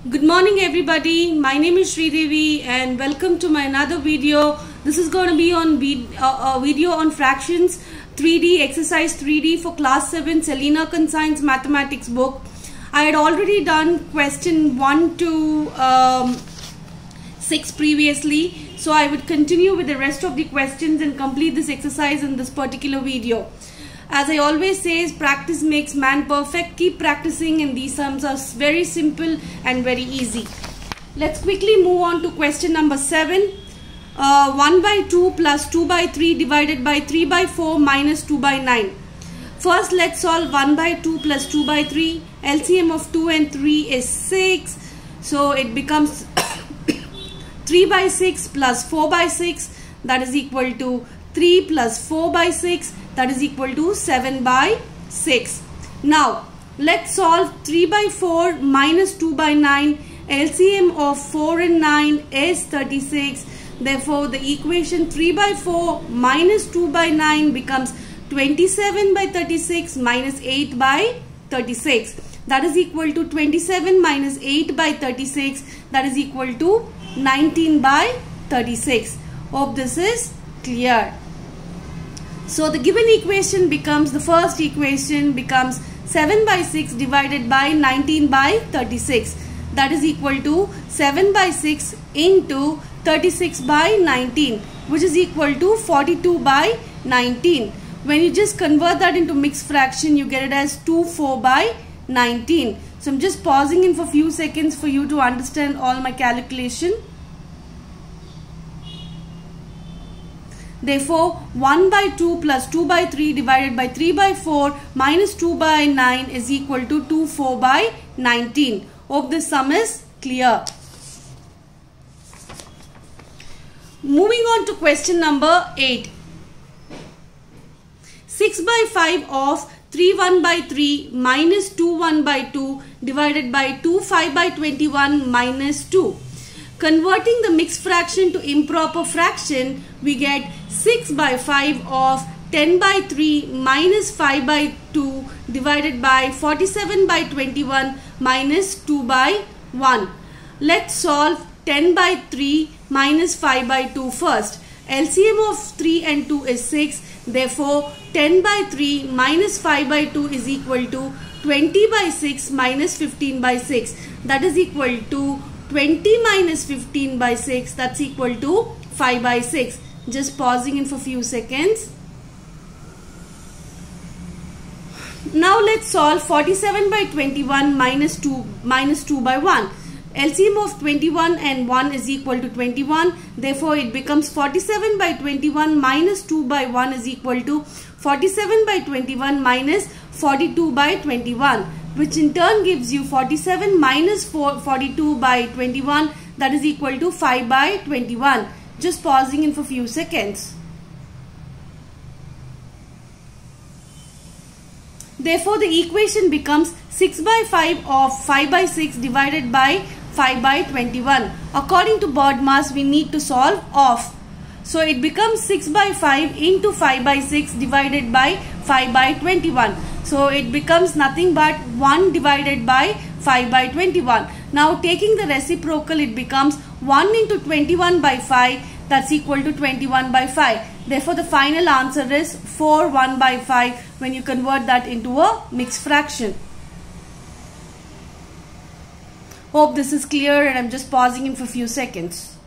Good morning everybody, my name is Sridevi and welcome to my another video. This is going to be on a video on fractions 3D, exercise 3D for class 7 Selena Conscience mathematics book. I had already done question 1 to 6 previously, so I would continue with the rest of the questions and complete this exercise in this particular video. As I always say, practice makes man perfect. Keep practicing, and these sums are very simple and very easy. Let's quickly move on to question number 7. 1 by 2 plus 2 by 3 divided by 3 by 4 minus 2 by 9. First, let's solve 1 by 2 plus 2 by 3. LCM of 2 and 3 is 6. So it becomes 3 by 6 plus 4 by 6. That is equal to 3 plus 4 by 6. That is equal to 7 by 6. Now, let's solve 3 by 4 minus 2 by 9. LCM of 4 and 9 is 36. Therefore, the equation 3 by 4 minus 2 by 9 becomes 27 by 36 minus 8 by 36. That is equal to 27 minus 8 by 36. That is equal to 19 by 36. Hope this is clear. So the given equation becomes, the first equation becomes 7 by 6 divided by 19 by 36. That is equal to 7 by 6 into 36 by 19, which is equal to 42 by 19. When you just convert that into mixed fraction, you get it as 24 by 19. So I'm just pausing in for a few seconds for you to understand all my calculation. Therefore, 1 by 2 plus 2 by 3 divided by 3 by 4 minus 2 by 9 is equal to 24 by 19. Hope this sum is clear. Moving on to question number 8. 6 by 5 of 3 1 by 3 minus 2 1 by 2 divided by 2 5 by 21 minus 2. Converting the mixed fraction to improper fraction, we get 6 by 5 of 10 by 3 minus 5 by 2 divided by 47 by 21 minus 2 by 1. Let's solve 10 by 3 minus 5 by 2 first. LCM of 3 and 2 is 6. Therefore, 10 by 3 minus 5 by 2 is equal to 20 by 6 minus 15 by 6. That is equal to 20 minus 15 by 6, that's equal to 5 by 6. Just pausing in for a few seconds. Now let's solve 47 by 21 minus 2 by 1. LCM of 21 and 1 is equal to 21. Therefore, it becomes 47 by 21 minus 2 by 1 is equal to 47 by 21 minus 42 by 21. Which in turn gives you 47 minus 42 by 21, that is equal to 5 by 21. Just pausing in for a few seconds. Therefore, the equation becomes 6 by 5 of 5 by 6 divided by 5 by 21. According to BODMAS, we need to solve off. So it becomes 6 by 5 into 5 by 6 divided by 5 by 21. So it becomes nothing but 1 divided by 5 by 21. Now taking the reciprocal, it becomes 1 into 21 by 5, that's equal to 21 by 5. Therefore the final answer is 4 1 by 5 when you convert that into a mixed fraction. Hope this is clear, and I'm just pausing in for a few seconds.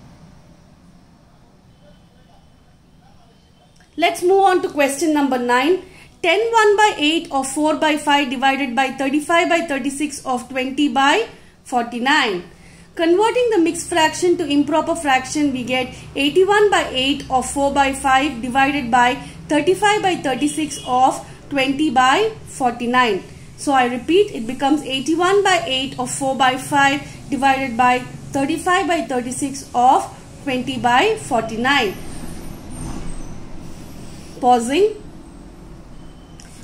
Let's move on to question number 9. 10 1 by 8 of 4 by 5 divided by 35 by 36 of 20 by 49. Converting the mixed fraction to improper fraction, we get 81 by 8 of 4 by 5 divided by 35 by 36 of 20 by 49. So I repeat, it becomes 81 by 8 of 4 by 5 divided by 35 by 36 of 20 by 49. Pausing.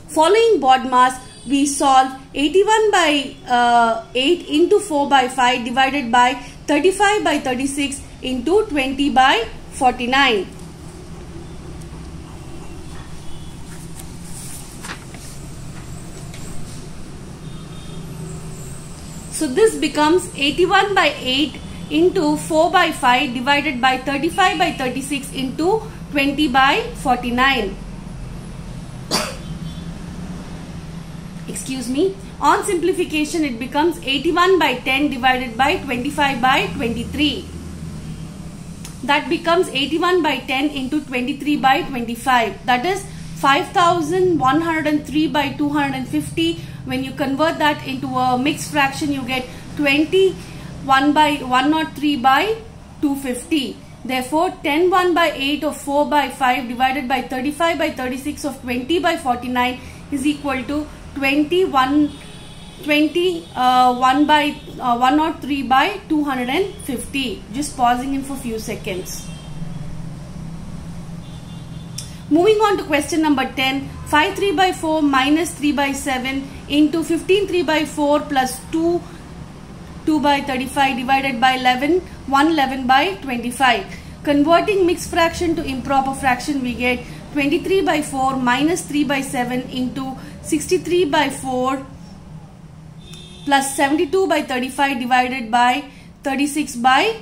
Following BODMAS, we solve 81 by 8 into 4 by 5 divided by 35 by 36 into 20 by 49. So this becomes 81 by 8 into 4 by 5 divided by 35 by 36 into 20 by 49. Excuse me. On simplification, it becomes 81 by 10 divided by 25 by 23. That becomes 81 by 10 into 23 by 25. That is 5103 by 250. When you convert that into a mixed fraction, you get 21 by 103 by 250. Therefore, 10 1 by 8 of 4 by 5 divided by 35 by 36 of 20 by 49 is equal to 1 by 103 by 250. Just pausing in for few seconds. Moving on to question number 10. 5 3 by 4 minus 3 by 7 into 15 3 by 4 plus 2 by 35 divided by 1 11 by 25. Converting mixed fraction to improper fraction, we get 23 by 4 minus 3 by 7 into 63 by 4 plus 72 by 35 divided by 36 by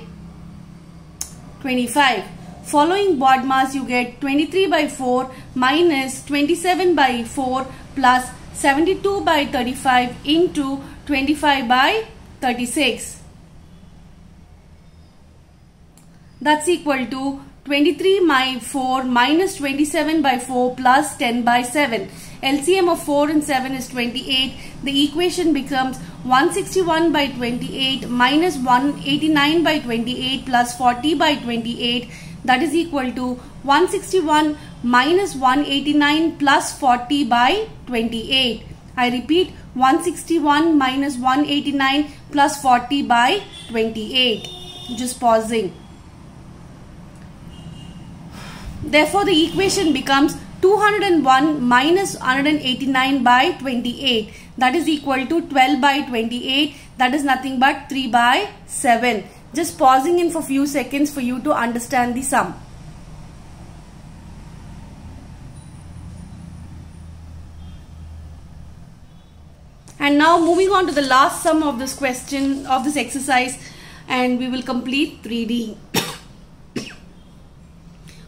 25. Following BODMAS, you get 23 by 4 minus 27 by 4 plus 72 by 35 into 25 by 36. That's equal to 23 by 4 minus 27 by 4 plus 10 by 7. LCM of 4 and 7 is 28. The equation becomes 161 by 28 minus 189 by 28 plus 40 by 28. That is equal to 161 minus 189 plus 40 by 28. I repeat, 161 minus 189 plus 40 by 28. Just pausing. Therefore, the equation becomes 201 minus 189 by 28. That is equal to 12 by 28. That is nothing but 3 by 7. Just pausing in for few seconds for you to understand the sum. And now moving on to the last sum of this question, of this exercise, and we will complete 3D.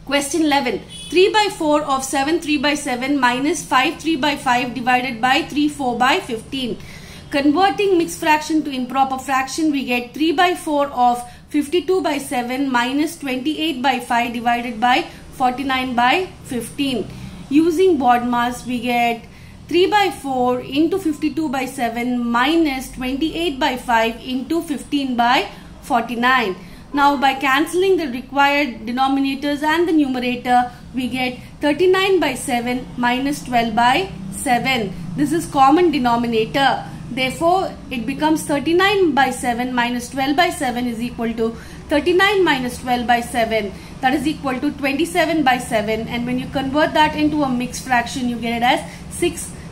Question 11. 3 by 4 of 7 3 by 7 minus 5 3 by 5 divided by 3 4 by 15. Converting mixed fraction to improper fraction, we get 3 by 4 of 52 by 7 minus 28 by 5 divided by 49 by 15. Using BODMAS, we get 3 by 4 into 52 by 7 minus 28 by 5 into 15 by 49. Now by cancelling the required denominators and the numerator, we get 39 by 7 minus 12 by 7. This is common denominator. Therefore, it becomes 39 by 7 minus 12 by 7 is equal to 39 minus 12 by 7. That is equal to 27 by 7. And when you convert that into a mixed fraction, you get it as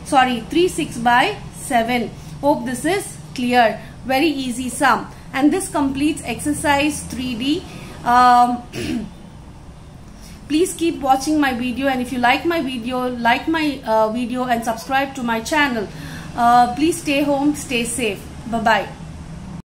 3 6 by 7. Hope this is clear. Very easy sum. And this completes exercise 3D. Please keep watching my video, and if you like my video, and subscribe to my channel. Please stay home, stay safe. Bye-bye.